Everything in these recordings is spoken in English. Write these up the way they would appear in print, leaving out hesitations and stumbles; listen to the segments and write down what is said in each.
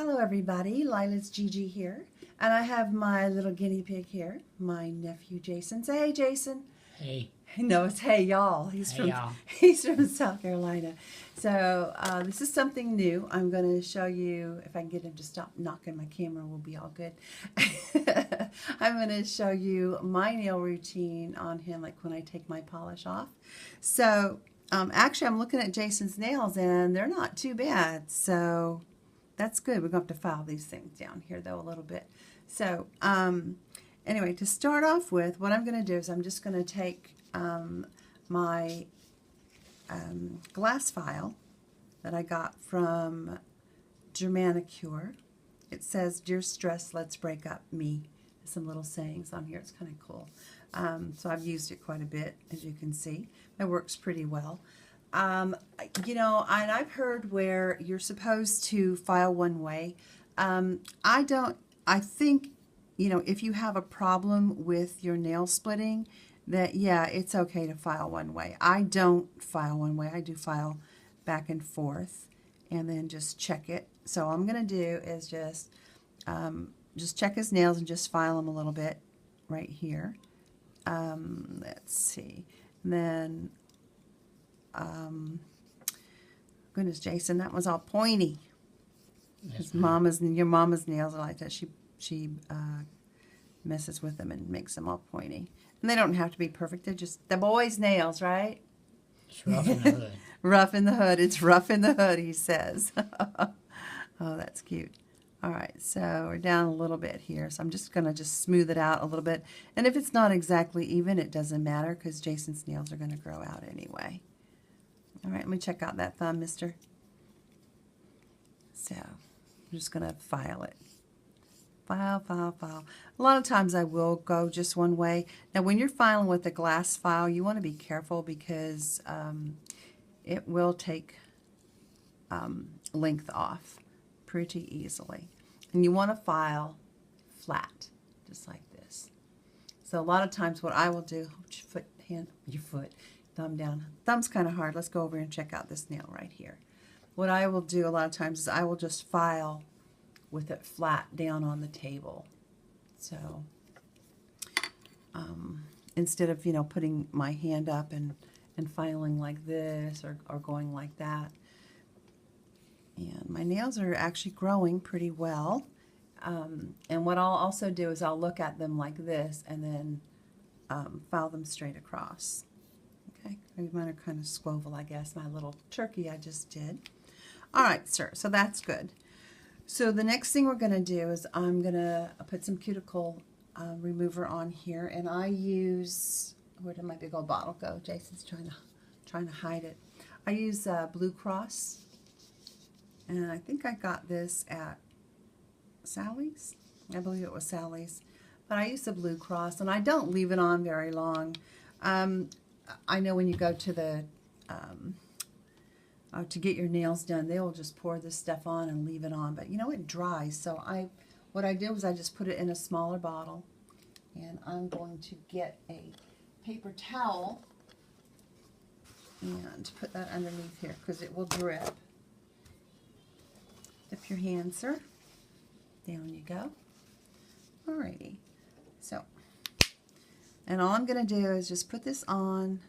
Hello everybody, Lila's Gigi here, and I have my little guinea pig here, my nephew Jason. Say hey, Jason. Hey. No, it's hey y'all. He's Hey, from y'all. he's from South Carolina. So this is something new. I'm going to show you, if I can get him to stop knocking my camera, we'll be all good. I'm going to show you my nail routine on him, like when I take my polish off. So actually, I'm looking at Jason's nails, and they're not too bad. So that's good. We're going to have to file these things down here, though, a little bit. So anyway, to start off with, what I'm going to do is I'm just going to take my glass file that I got from manicure. It says, "Dear stress, let's break up, me." Some little sayings on here. It's kind of cool. So I've used it quite a bit, as you can see. It works pretty well. You know, and I've heard where you're supposed to file one way. I think, you know, if you have a problem with your nail splitting, that, yeah, it's okay to file one way. I don't file one way. I do file back and forth and then just check it. So all I'm going to do is just check his nails and just file them a little bit right here. Let's see. And then, goodness, Jason, that was all pointy. His your mama's nails are like that. She messes with them and makes them all pointy. And they don't have to be perfect. They're just the boy's nails, right? It's rough in the hood. Rough in the hood. It's rough in the hood, he says. Oh, that's cute. All right, so we're down a little bit here. So I'm just going to smooth it out a little bit. And if it's not exactly even, it doesn't matter because Jason's nails are going to grow out anyway. All right, let me check out that thumb, mister. So I'm just going to file it. File, file, file. A lot of times I will go just one way. Now, when you're filing with a glass file, you want to be careful because it will take length off pretty easily. And you want to file flat, just like this. So a lot of times what I will do, your foot, thumb down. Thumb's kind of hard. Let's go over and check out this nail right here. What I will do a lot of times is I will just file with it flat down on the table. So instead of, you know, putting my hand up and filing like this or going like that. And my nails are actually growing pretty well. And what I'll also do is I'll look at them like this and then file them straight across. Okay, mine are kind of squoval, I guess, my little turkey I just did. All right, sir, so that's good. So the next thing we're going to do is I'm going to put some cuticle remover on here, and I use, where did my big old bottle go? Jason's trying to hide it. I use Blue Cross, and I think I got this at Sally's. I believe it was Sally's, but I use the Blue Cross, and I don't leave it on very long. I know when you go to the to get your nails done, they will just pour this stuff on and leave it on. But you know, it dries. So what I did was I just put it in a smaller bottle, and I'm going to get a paper towel and put that underneath here because it will drip. Dip your hand, sir. Down you go. Alrighty. So, and all I'm going to do is just put this on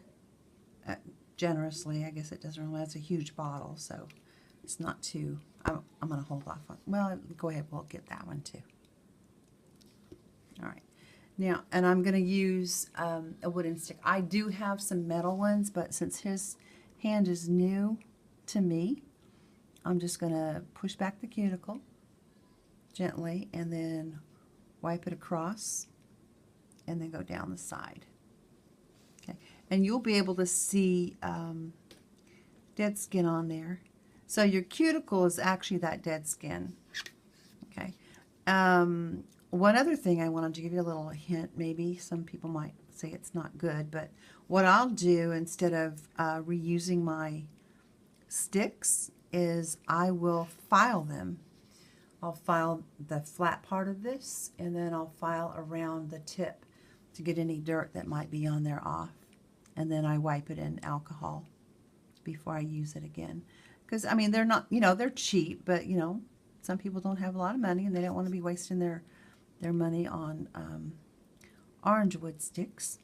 generously. I guess it doesn't really, that's a huge bottle, so it's not too, I'm going to hold off on, well, go ahead, we'll get that one too. All right. Now, and I'm going to use a wooden stick. I do have some metal ones, but since his hand is new to me, I'm just going to push back the cuticle gently and then wipe it across and then go down the side. Okay, and you'll be able to see dead skin on there. So your cuticle is actually that dead skin. Okay. One other thing I wanted to give you a little hint, maybe some people might say it's not good, but what I'll do instead of reusing my sticks is I will file them. I'll file the flat part of this, and then I'll file around the tip to get any dirt that might be on there off. And then I wipe it in alcohol before I use it again. Because, I mean, they're not, you know, they're cheap, but, you know, some people don't have a lot of money and they don't want to be wasting their money on orange wood sticks.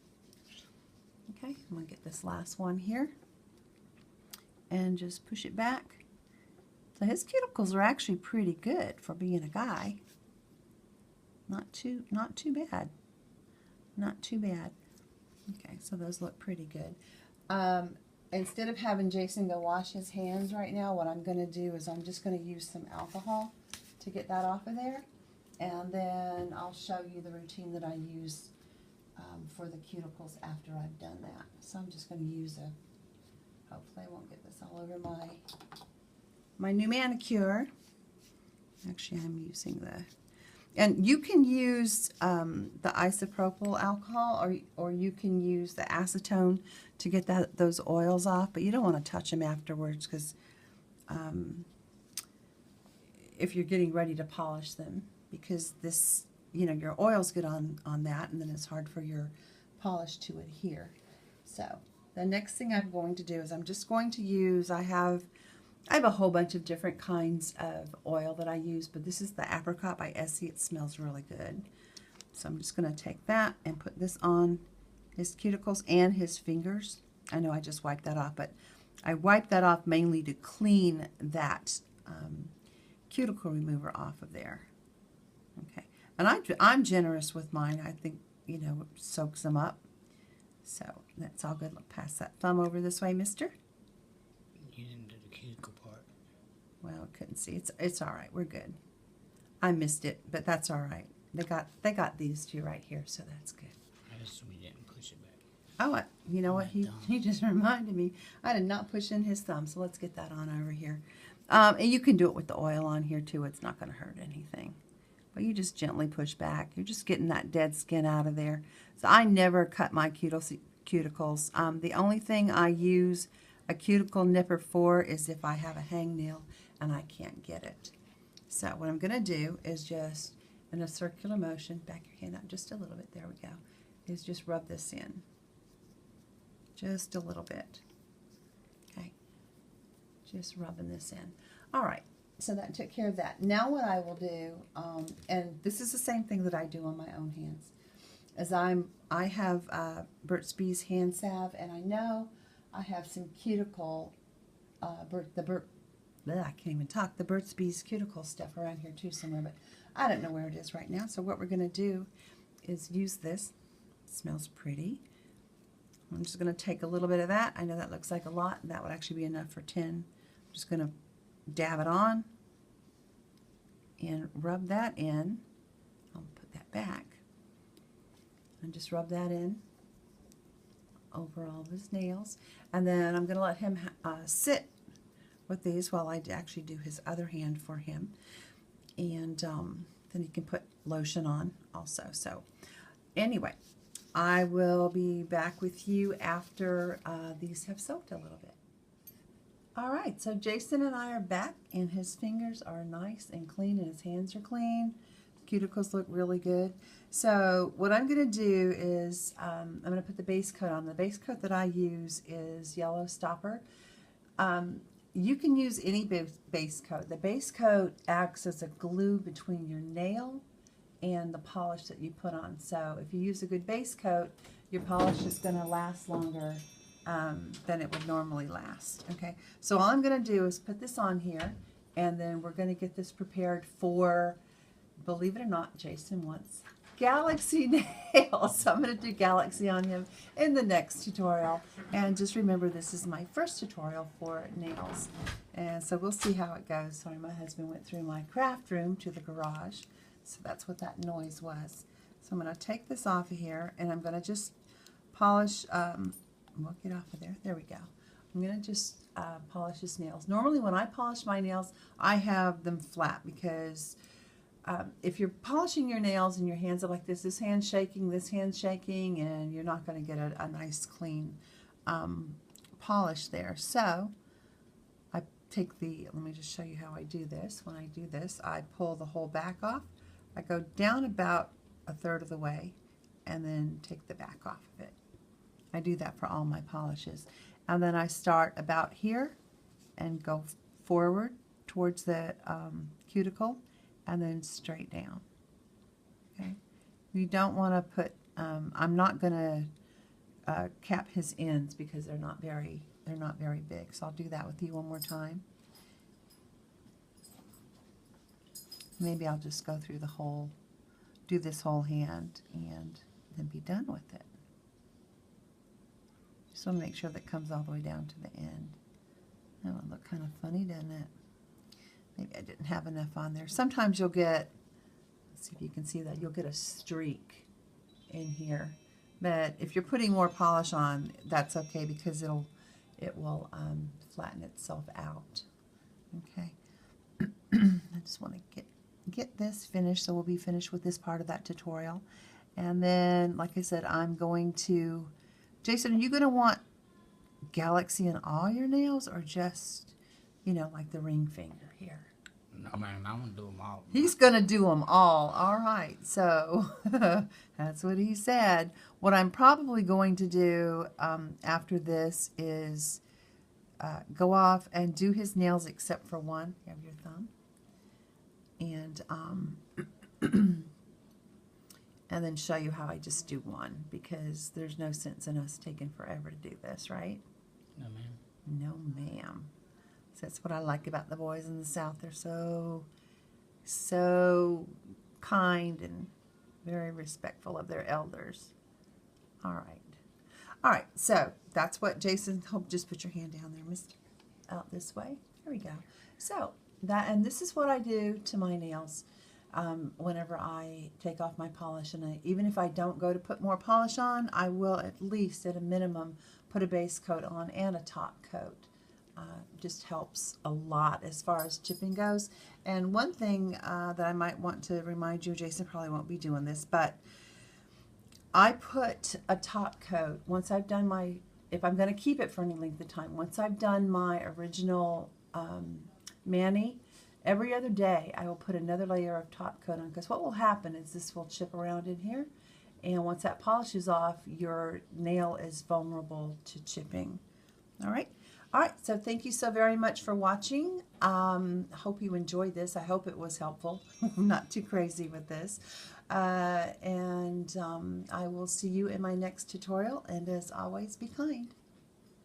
Okay, I'm going to get this last one here and just push it back. So his cuticles are actually pretty good for being a guy. Not too bad. Not too bad. Okay, so those look pretty good. Instead of having Jason go wash his hands right now, what I'm going to do is I'm just going to use some alcohol to get that off of there. And then I'll show you the routine that I use for the cuticles after I've done that. So I'm just going to use hopefully I won't get this all over my new manicure. Actually, I'm using and you can use the isopropyl alcohol, or you can use the acetone to get those oils off, but you don't want to touch them afterwards, because if you're getting ready to polish them, because this, your oils get on that, and then it's hard for your polish to adhere. So the next thing I'm going to do is I'm just going to use, I have a whole bunch of different kinds of oil that I use, but this is the Apricot by Essie. It smells really good. So I'm just going to take that and put this on his cuticles and his fingers. I know I just wiped that off, but I wiped that off mainly to clean that cuticle remover off of there. Okay, and I'm generous with mine. I think, it soaks them up. So that's all good. Look, pass that thumb over this way, mister. You didn't do the cuticle part. Well, I couldn't see. It's all right. We're good. I missed it, but that's all right. They got these two right here, so that's good. I just we didn't push it back. Oh, you know what? He just reminded me. I did not push in his thumb, so let's get that on over here. And you can do it with the oil on here too. It's not going to hurt anything. But you just gently push back. You're just getting that dead skin out of there. So I never cut my cuticles. The only thing I use a cuticle nipper for is if I have a hangnail and I can't get it. So what I'm going to do is just, in a circular motion, back your hand up just a little bit, there we go, is just rub this in. Just a little bit. Okay. Just rubbing this in. All right. So that took care of that. Now what I will do, and this is the same thing that I do on my own hands, is I have Burt's Bees hand salve, and I know I have some cuticle, the Burt's Bees cuticle stuff around here too somewhere, but I don't know where it is right now. So what we're going to do is use this. It smells pretty. I'm just going to take a little bit of that. I know that looks like a lot. That would actually be enough for 10. I'm just going to dab it on and rub that in. I'll put that back and just rub that in over all of his nails. And then I'm going to let him sit with these while I actually do his other hand for him. And then he can put lotion on also. So anyway, I will be back with you after these have soaked a little bit. All right, so Jason and I are back, and his fingers are nice and clean, and his hands are clean. Cuticles look really good. So what I'm going to do is I'm going to put the base coat on. The base coat that I use is Yellow Stopper. You can use any base coat. The base coat acts as a glue between your nail and the polish that you put on. So if you use a good base coat, your polish is going to last longer than it would normally last. Okay, so all I'm going to do is put this on here, and then we're going to get this prepared for, believe it or not, Jason wants Galaxy nails. So I'm going to do Galaxy on him in the next tutorial. And just remember, this is my first tutorial for nails. And so we'll see how it goes. Sorry, my husband went through my craft room to the garage. So that's what that noise was. So I'm going to take this off of here, and I'm going to just polish, we'll get off of there. There we go. I'm going to just polish his nails. Normally when I polish my nails, I have them flat, because if you're polishing your nails and your hands are like this hand's shaking, and you're not going to get a nice clean polish there. So I take let me just show you how I do this. When I do this, I pull the whole back off. I go down about a third of the way and then take the back off of it. I do that for all my polishes. And then I start about here and go forward towards the cuticle and then straight down. Okay, you don't want to put, I'm not going to cap his ends because they're not very big. So I'll do that with you one more time. Maybe I'll just go through the whole, do this whole hand and then be done with it. Just want to make sure that comes all the way down to the end. That would look kind of funny, doesn't it? Maybe I didn't have enough on there. Sometimes you'll get, let's see if you can see that, you'll get a streak in here. But if you're putting more polish on, that's okay because it will flatten itself out. Okay. I just want to get this finished, so we'll be finished with this part of that tutorial. And then, like I said, I'm going to, Jason, are you going to want galaxy in all your nails or just, you know, like the ring finger here? No, man, I'm going to do them all. He's going to do them all. All right. So that's what he said. What I'm probably going to do after this is go off and do his nails except for one. You have your thumb. And and then show you how I just do one, because there's no sense in us taking forever to do this, right? No, ma'am. No, ma'am. So that's what I like about the boys in the South. They're so kind and very respectful of their elders. All right. All right, so that's what Jason, just put your hand down there, mister. Out this way. There we go. So and this is what I do to my nails whenever I take off my polish. And even if I don't go to put more polish on, I will at least, at a minimum, put a base coat on and a top coat. Just helps a lot as far as chipping goes. And one thing that I might want to remind you, Jason probably won't be doing this, but I put a top coat once I've done my, if I'm going to keep it for any length of time, once I've done my original mani, every other day I will put another layer of top coat on, because what will happen is this will chip around in here, and once that polish is off, your nail is vulnerable to chipping. All right. All right, so thank you so very much for watching. Hope you enjoyed this. I hope it was helpful. I'm not too crazy with this. And I will see you in my next tutorial, and as always, be kind.